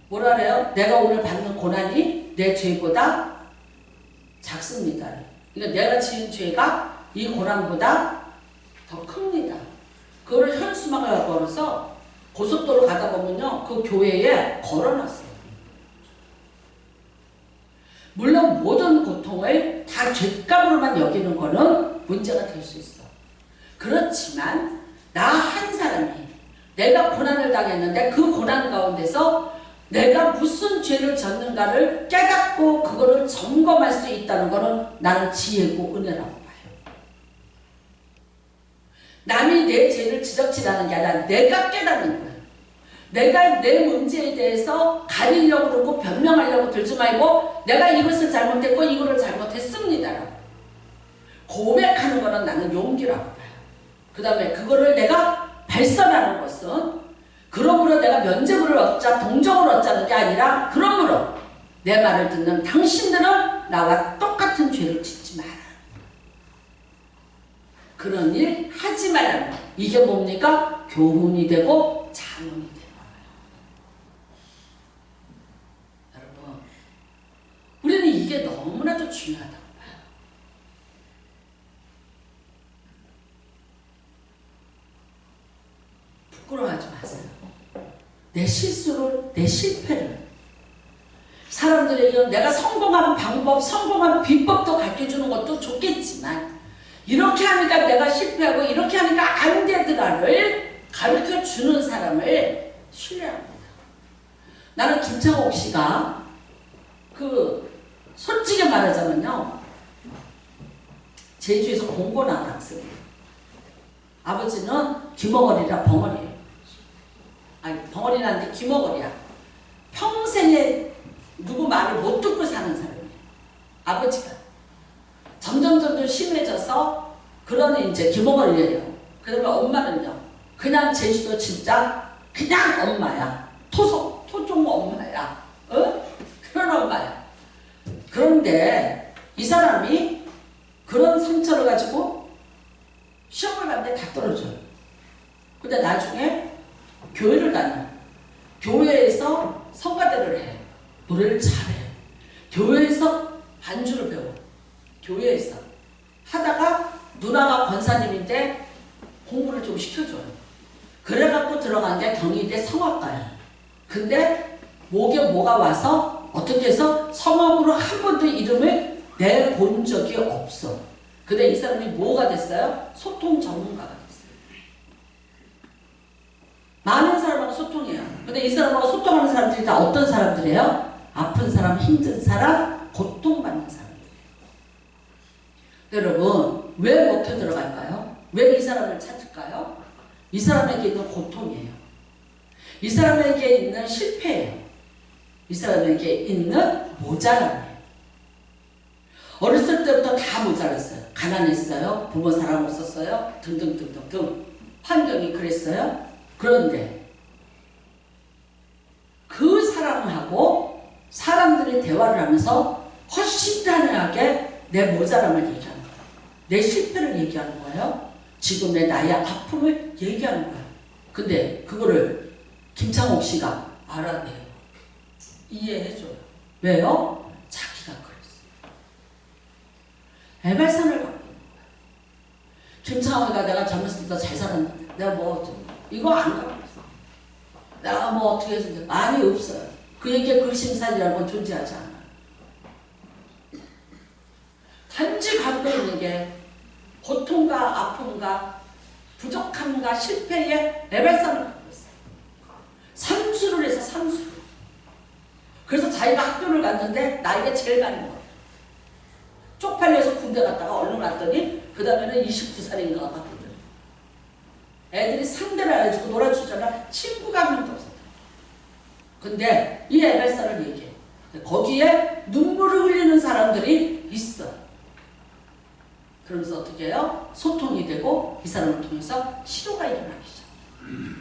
뭐라 그래요? 내가 오늘 받는 고난이 내 죄보다 작습니다. 그러니까 내가 지은 죄가 이 고난보다 더 큽니다. 그거를 현수막을 걸어서 고속도로 가다 보면요, 그 교회에 걸어놨어요. 물론 모든 고통을 다 죗값으로만 여기는 거는 문제가 될 수 있어. 그렇지만 나 한 사람이 내가 고난을 당했는데 그 고난 가운데서 내가 무슨 죄를 졌는가를 깨닫고 그거를 점검할 수 있다는 거는 나는 지혜고 은혜라고 봐요. 남이 내 죄를 지적질하는 게 아니라 내가 깨닫는 거예요. 내가 내 문제에 대해서 가리려고 그러고 변명하려고 들지 말고 내가 이것을 잘못했고 이거를 잘못했습니다라고 고백하는 거는 나는 용기라고 봐요. 그 다음에 그거를 내가 발설하는 것은 그러므로 내가 면죄부를 얻자, 동정을 얻자는 게 아니라 그러므로 내 말을 듣는 당신들은 나와 똑같은 죄를 짓지 마라. 그런 일 하지 말라는 거예요. 이게 뭡니까? 교훈이 되고 자문이 되는 거예요. 여러분, 이게 너무나도 중요하다고 봐요. 부끄러워하지 마세요. 내 실수를, 내 실패를 사람들에게 내가 성공하는 방법, 성공하는 비법도 가르쳐주는 것도 좋겠지만 이렇게 하니까 내가 실패하고 이렇게 하니까 안 되더라를 가르쳐주는 사람을 신뢰합니다. 나는 김창옥 씨가 솔직히 말하자면요, 제주에서 공고 나온 학생이에요. 아버지는 귀머거리라 벙어리예요. 아니 벙어리라는데 귀머거리야. 평생에 누구 말을 못 듣고 사는 사람이에요. 아버지가 점점 심해져서 그런 이제 귀머거리예요. 그러면 엄마는요, 그냥 제주도 진짜 그냥 엄마야. 토종 엄마야. 그런 엄마야. 그런데 이 사람이 그런 상처를 가지고 시험을 봤는데 다 떨어져요. 근데 나중에 교회를 다녀요. 교회에서 성가대를 해. 노래를 잘해. 교회에서 반주를 배워. 교회에서 하다가 누나가 권사님인데 공부를 좀 시켜줘요. 그래갖고 들어간 게 경희대 성악과예요. 근데 목에 뭐가 와서 어떻게 해서 성악으로 한 번도 이름을 내본 적이 없어. 근데 이 사람이 뭐가 됐어요? 소통 전문가가 됐어요. 많은 사람하고 소통해요. 근데 이 사람하고 소통하는 사람들이 다 어떤 사람들이에요? 아픈 사람, 힘든 사람, 고통받는 사람이에요. 여러분, 왜 목표 들어갈까요? 왜 이 사람을 찾을까요? 이 사람에게 있는 고통이에요. 이 사람에게 있는 실패예요. 이 사람에게 있는 모자람이에요. 어렸을 때부터 다 모자랐어요. 가난했어요. 부모 사랑 없었어요. 등등등등등. 환경이 그랬어요. 그런데 그 사람하고 사람들이 대화를 하면서 훨씬 단호하게 내 모자람을 얘기하는 거예요. 내 실패를 얘기하는 거예요. 지금의 나의 아픔을 얘기하는 거예요. 근데 그거를 김창옥 씨가 알아내요. 이해해줘요. 왜요? 자기가 그랬어요. 애발산을 갖고 있는 거예요. 김창옥이가 내가 젊었을 때 잘 살았는데 내가 이거 안 갖고 있어. 내가 어떻게 해서 많이 없어요. 그에게 근심살이라는 건 존재하지 않아요. 단지 갖고 있는 게 고통과 아픔과 부족함과 실패의 레벨선을 갖고 있어요. 삼수를 해서 삼수. 그래서 자기가 학교를 갔는데 나이가 제일 많은 거예요. 쪽팔려서 군대 갔다가 얼른 왔더니 그 다음에는 29살인가 갔거든요. 애들이 상대를 안 해주고 놀아주잖아. 친구가 한 명도 없었다. 근데 이 에베사를 얘기해. 거기에 눈물을 흘리는 사람들이 있어. 그러면서 어떻게 해요? 소통이 되고 이 사람을 통해서 시도가 일어나기 시작해요.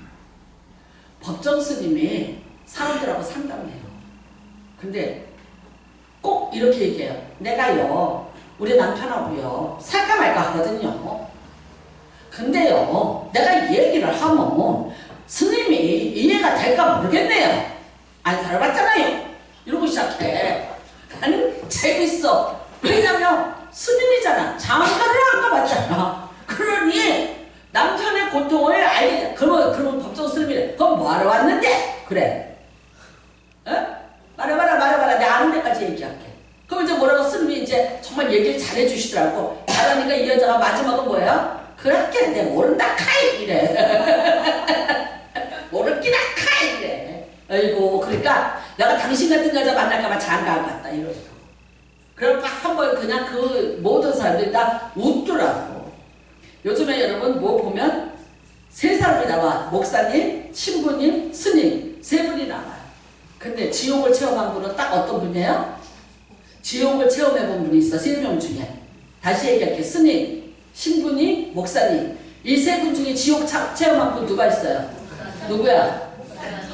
법정 스님이 사람들하고 상담해요. 근데 꼭 이렇게 얘기해요. 내가요, 우리 남편하고요, 살까 말까 하거든요. 근데요, 내가 이 얘기를 하면 스님이 이해가 될까 모르겠네요. 안 살아봤잖아요. 이러고 시작해. 나는 재밌어. 왜냐면 스님이잖아. 장가를 안 가봤잖아. 그러니 남편의 고통을 알게 돼. 그러면 법정 스님이래. 그럼 뭐하러 왔는데? 그래. 어? 말해봐라. 내가 아는 데까지 얘기할게. 그럼 이제 뭐라고 스님이 이제 정말 얘기를 잘해주시더라고. 잘하니까 이 여자가 마지막은 뭐예요? 그렇게 내 모른다 카이 이래. 모르기나 카이 이래. 아이고, 그러니까 내가 당신 같은 여자 만날까봐 장가 갔다 이러고. 그러니까 한번 그냥 그 모든 사람들이 다 웃더라고. 요즘에 여러분 뭐 보면 세 사람이 나와. 목사님, 신부님, 스님 세 분이 나와요. 근데 지옥을 체험한 분은 딱 어떤 분이에요? 지옥을 체험해본 분이 있어. 세 명 중에. 다시 얘기할게. 스님, 신부님, 목사님. 이 세 분 중에 지옥 체험한 분 누가 있어요? 누구야?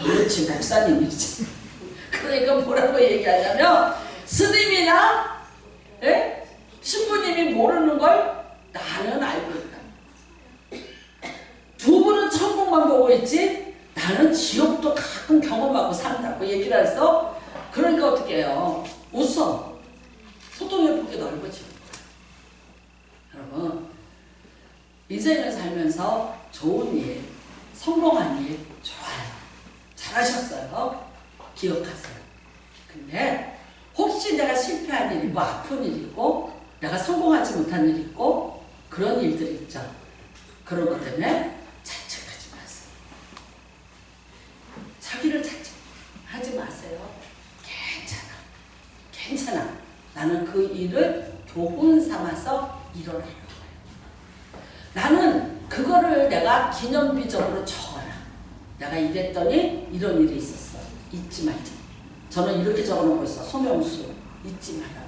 그렇지, 목사님이지. 그러니까 뭐라고 얘기하냐면 스님이나 신부님이 모르는 걸 나는 알고 있다. 두 분은 천국만 보고 있지 나는 지옥도 가끔 경험하고 산다고 얘기를 해서 그러니까 어떻게 해요? 웃어. 소통의 폭이 넓어지는 거예요. 여러분, 인생을 살면서 좋은 일, 성공한 일 좋아요. 잘하셨어요. 기억하세요. 근데 혹시 내가 실패한 일이고 아픈 일이고 내가 성공하지 못한 일이 있고 그런 일들이 있죠. 그런 것 때문에 자책하지 마세요. 자기를 자책하지 마세요. 괜찮아. 나는 그 일을 교훈 삼아서 일어나는 거예요. 나는 그거를 내가 기념비적으로 적어라. 내가 이랬더니 이런 일이 있었어. 잊지 말자. 저는 이렇게 적어놓고 있어. 소명수 잊지 마라.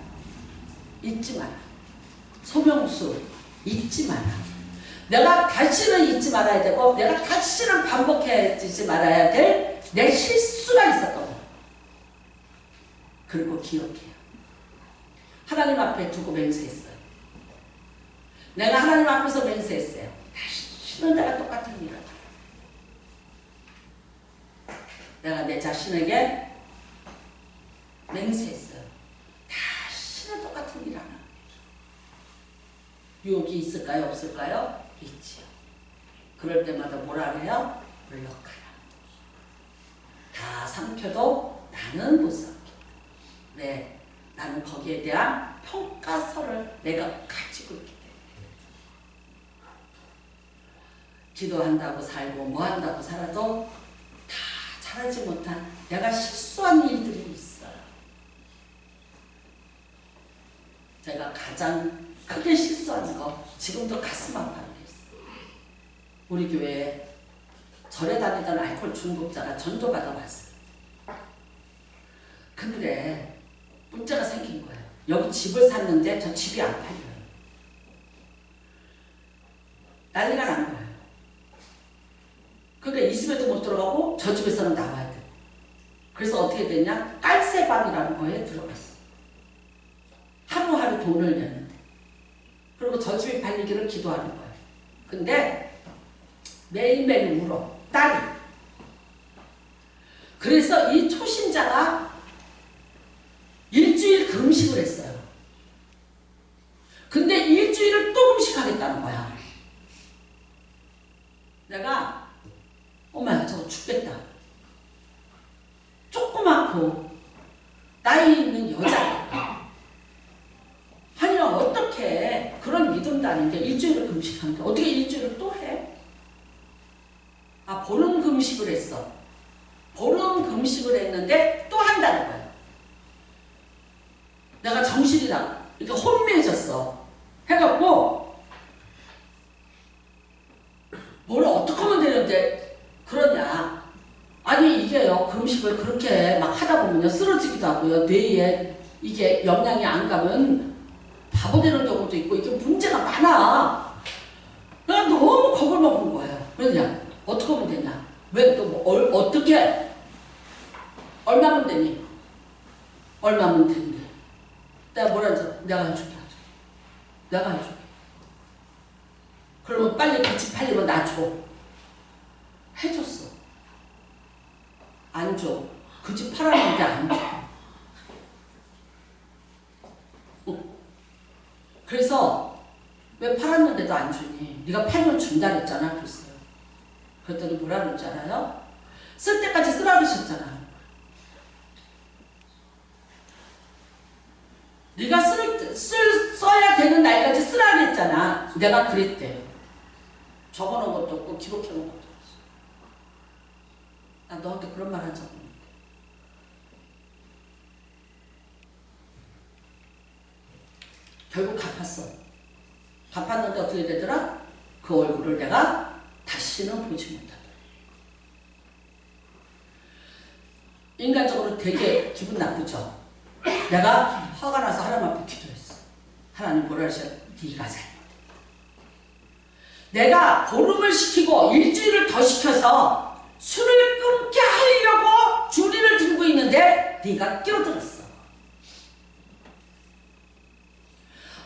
잊지 마라. 소명수 잊지 마라. 내가 다시는 잊지 말아야 되고 내가 다시는 반복해지지 말아야 될 내 실수가 있었던 거야. 그리고 기억해요. 하나님 앞에 두고 맹세했어요. 내가 하나님 앞에서 맹세했어요. 다시는 내가 똑같은 일을 안 해. 내가 내 자신에게 맹세했어요. 다시는 똑같은 일 안 해. 유혹이 있을까요? 없을까요? 있지요. 그럴 때마다 뭐라 해요? 물러가라. 다 삼켜도 나는 못 삼켜. 네, 나는 거기에 대한 평가서를 내가 가지고 있기 때문에. 기도한다고 살고 뭐 한다고 살아도 다 잘하지 못한 내가 실수한 일들이 있어요. 제가 가장 크게 실수하는 거 지금도 가슴 아파하는 게 있어요. 우리 교회에 절에 다니던 알코올 중독자가 전도받아 왔어요. 근데 문제가 생긴 거예요. 여기 집을 샀는데 저 집이 안 팔려요. 난리가 난 거예요. 그러니까 이 집에도 못 들어가고 저 집에서는 나와야 돼. 그래서 어떻게 됐냐? 깔쇠방이라는 거에 들어갔어. 하루하루 돈을 내는데. 그리고 저 집이 팔리기를 기도하는 거예요. 근데 매일매일 울어. 딸이. 그래서 이 초신자가 일주일 금식을 했어요. 근데 일주일을 또 금식하겠다는 거야. 내가 엄마 저거 죽겠다. 조그맣고 나이 있는 여자야. 아니 어떻게 그런 믿음도 아닌데 일주일을 금식하는데 어떻게 일주일을 또 해? 아 보름 금식을 했어. 보름 금식을 했는데 또 한다는 거야. 내가 정신이랑 이렇게 혼미해졌어. 해갖고 뭘 어떻게 하면 되는데 그러냐. 아니 이게요 금식을 그렇게 막 하다 보면요 쓰러지기도 하고요. 뇌에 이게 영양이 안 가면 바보 되는 경우도 있고 이게 문제가 많아. 내가 너무 겁을 먹은 거예요. 그러냐 어떻게 하면 되냐. 왜 또 뭐, 어떻게 얼마면 되니? 얼마면 되는데 내가 뭐라 해서 내가 해줄게. 내가 해줄게. 그러면 빨리 같이 팔리면 나 줘. 해줬어. 안 줘. 그 집 팔았는데 안 줘. 그래서 왜 팔았는데도 안 주니? 네가 팔면 준다 그랬잖아. 그랬어요. 그랬더니 뭐라 그랬잖아요? 쓸 때까지 쓰라 그러셨잖아. 네가 써야 되는 날까지 쓰라 그랬잖아. 내가 그랬대. 적어놓은 것도 없고 기록해놓은 것도 없어. 나 너한테 그런 말 한 적 없는데. 결국 갚았어. 갚았는데 어떻게 되더라? 그 얼굴을 내가 다시는 보지 못하더라. 인간적으로 되게 기분 나쁘죠? 내가 화가 나서 하나님 앞에 기도했어. 하나님 뭐라 하셔? 네가 잘못했다. 내가 보름을 시키고 일주일을 더 시켜서 술을 끊게 하려고 주리를 들고 있는데 네가 끼어들었어.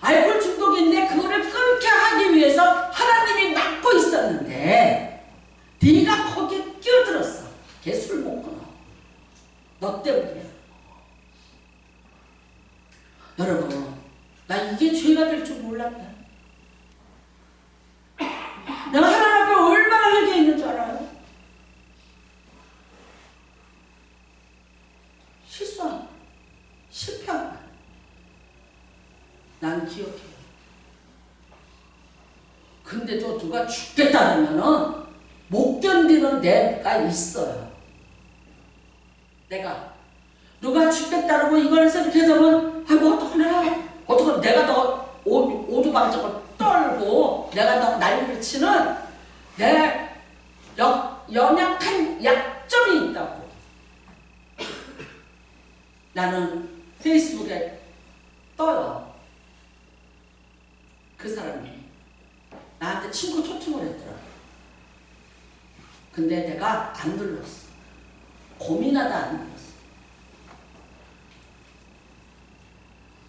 알코올 중독인데 그거를 끊게 하기 위해서 하나님이 막고 있었는데 네가 거기에 끼어들었어. 걔 술 못 끊어. 너 때문이야. 여러분 몰랐다. 내가 하나님 앞에 얼마나 회개했는 줄 알아요? 실수한, 실패한. 난 기억해요. 근데도 누가 죽겠다 그러면은 못 견디는 내가 있어요. 내가 누가 죽겠다고 이걸 해서 이렇게 하면 아이고 어떡하나 내가 더 오두방정을 떨고 내가 더 난리를 치는 내 연약한 약점이 있다고. 나는 페이스북에 떠요. 그 사람이 나한테 친구 초청을 했더라. 근데 내가 안 눌렀어. 고민하다 안 눌렀어.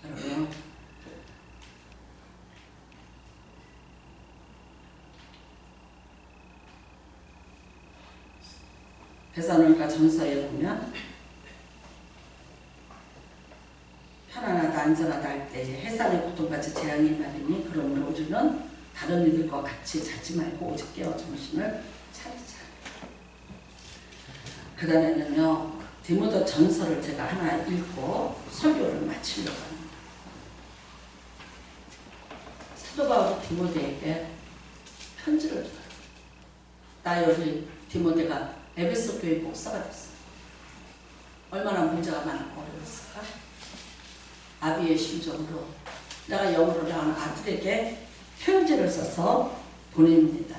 여러분, 베사로니가 전서에 보면 편안하다 안전하다 할 때 해산의 고통같이 재앙이 말이니 그러므로 우리는 다른 이들과 같이 자지 말고 오직 깨어 정신을 차리자. 그 다음에는요, 디모데 전서를 제가 하나 읽고 설교를 마치려고 합니다. 사도 바울이 디모데에게 편지를 줘요. 나 여기 디모데가 에베소 교회 목사가 됐어. 얼마나 문제가 많고 어려웠을까? 아비의 심정으로 내가 영어로 나온 아들에게 편지를 써서 보냅니다.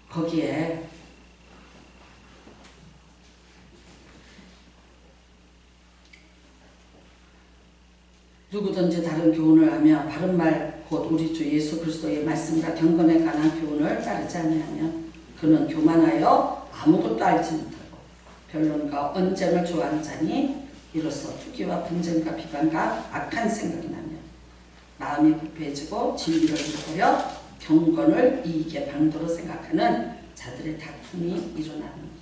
거기에 누구든지 다른 교훈을 하며 바른 말 곧 우리 주 예수 그리스도의 말씀과 경건에 관한 교훈을 따르지 아니하면 그는 교만하여 아무것도 알지 못하고 변론과 언쟁을 좋아하는 자니 이로써 투기와 분쟁과 비방과 악한 생각이 나며 마음이 부패해지고 진리를 잃어버려 경건을 이익의 방도로 생각하는 자들의 다툼이 일어나는다.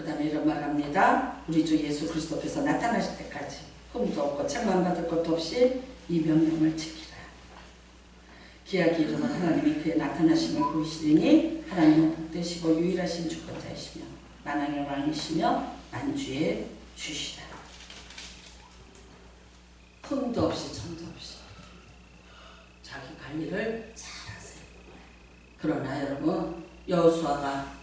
그 다음에 이런 말합니다. 우리 주 예수 그리스도께서 나타나실 때까지 흠도 없고 책망받을 것도 없이 이 명령을 지키라. 기약이 이르면 하나님이 그의 나타나심을 보이시리니 하나님은 복되시고 유일하신 주권자이시며 만왕의 왕이시며 만주의 주시라. 흠도 없이 점도 없이 자기 관리를 잘하세요. 그러나 여러분, 여호수아가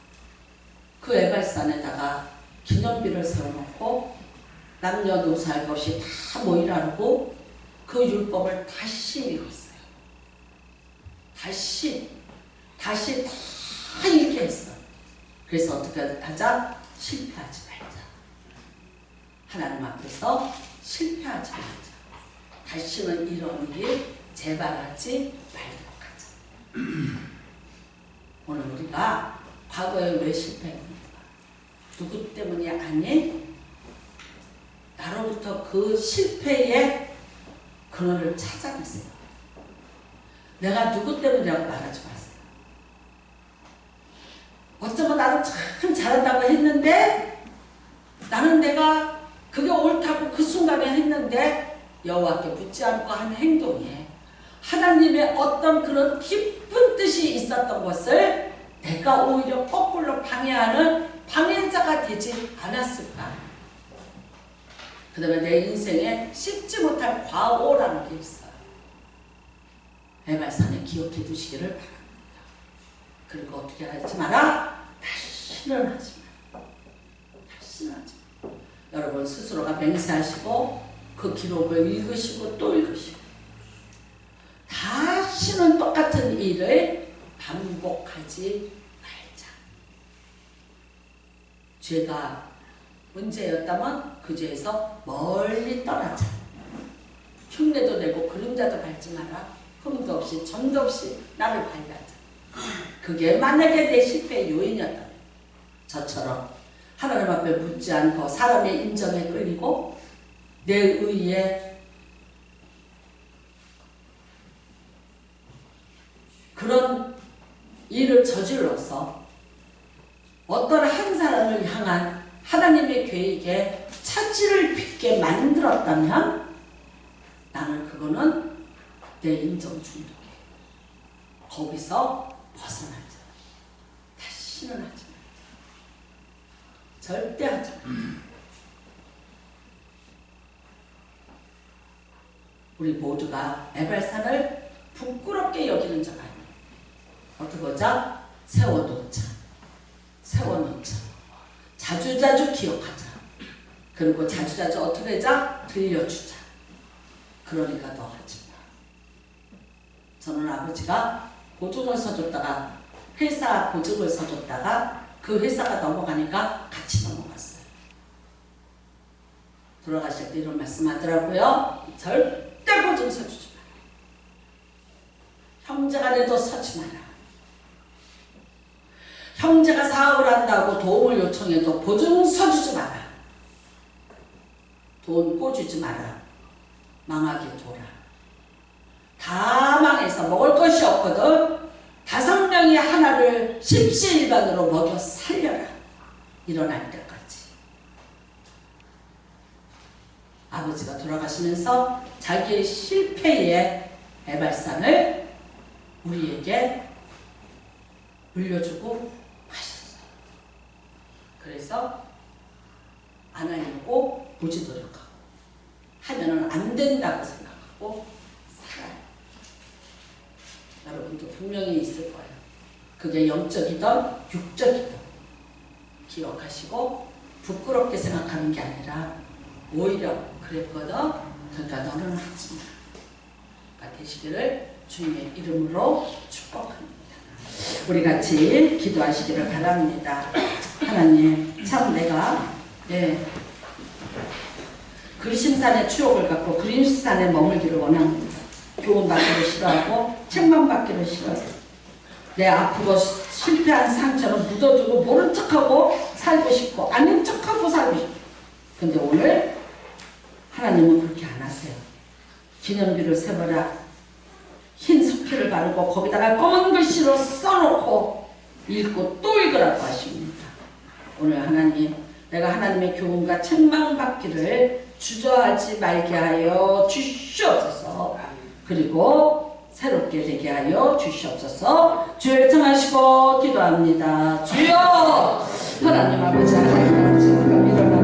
그 에발산에다가 기념비를 세워놓고 남녀노소 할 것 없이 다 모이라고 그 율법을 다시 읽었어요. 다시 다 읽게 했어. 그래서 어떻게 하자? 실패하지 말자. 하나님 앞에서 실패하지 말자. 다시는 이런 일이 재발하지 말도록 하자. 오늘 우리가 과거에 왜 실패했는가? 누구 때문이 아닌 나로부터 그 실패의 근원을 찾아냈어요. 내가 누구 때문이라고 말하지 마세요. 어쩌면 나는 참 잘한다고 했는데 나는 내가 그게 옳다고 그 순간에 했는데 여호와께 묻지 않고 한 행동에 하나님의 어떤 그런 깊은 뜻이 있었던 것을 내가 오히려 거꾸로 방해하는 방해자가 되지 않았을까? 그 다음에 내 인생에 씻지 못할 과오라는 게 있어요. 에발산에 기억해 두시기를 바랍니다. 그리고 어떻게 하지 마라? 다시는 하지 마라. 다시는 하지 마라. 여러분 스스로가 맹세하시고 그 기록을 읽으시고 또 읽으시고 다시는 똑같은 일을 반복하지 말자. 죄가 문제였다면 그 죄에서 멀리 떠나자. 흉내도 내고 그림자도 밟지 마라. 흠도 없이 점도 없이 나를 관리하자. 그게 만약에 내 실패의 요인이었다면 저처럼 하나님 앞에 묻지 않고 사람의 인정에 끌리고 내 의에 그런 일을 저질러서 어떤 한 사람을 향한 하나님의 계획에 차질을 빚게 만들었다면 나는 그거는 내 인정 중독이에요. 거기서 벗어나자. 다시는 하지 말자. 절대 하지 말자. 우리 모두가 에발산을 부끄럽게 여기는 자가 아니에요. 어떻게 하자? 세워놓자. 세워놓자. 자주자주 기억하자. 그리고 자주자주 어떻게 하자? 들려주자. 그러니까 너 하지 마. 저는 아버지가 보증을 서줬다가 회사 보증을 서줬다가 그 회사가 넘어가니까 같이 넘어갔어요. 돌아가실 때 이런 말씀 하더라고요. 절대 보증 서주지 마라. 형제간에도 서지 마라. 형제가 사업을 한다고 도움을 요청해도 보증 서주지 마라. 돈 꿔주지 마라. 망하게 둬라. 다 망해서 먹을 것이 없거든. 5명이 하나를 십시일반으로 먹여 살려라. 일어날 때까지. 아버지가 돌아가시면서 자기의 실패의 에발산을 우리에게 물려주고 하셨어요. 그래서 안 하려고 무지노력하고 하면은 안 된다고 생각하고 살아요. 여러분도 분명히 있을 거예요. 그게 영적이든 육적이든 기억하시고 부끄럽게 생각하는 게 아니라 오히려 그랬거든. 그러니까 너는 하지 마. 되시기를 주님의 이름으로 축복합니다. 우리 같이 기도하시기를 바랍니다. 하나님, 참 내가 그리심산의 추억을 갖고 그리심산에 머물기를 원합니다. 교훈 받기를 싫어하고 책만 받기를 싫어해요. 내 아프고 실패한 상처는 묻어두고 모른 척하고 살고 싶고 아닌 척하고 살고 싶고. 근데 오늘 하나님은 그렇게 안 하세요. 기념비를 세워라. 흰 석회를 바르고 거기다가 검은 글씨로 써놓고 읽고 또 읽으라고 하십니다. 오늘 하나님, 내가 하나님의 교훈과 책망받기를 주저하지 말게 하여 주시옵소서. 그리고 새롭게 되게 하여 주시옵소서. 주여 청하시고 기도합니다. 주여! 하나님 아버지, 하나님 아버지, 일어나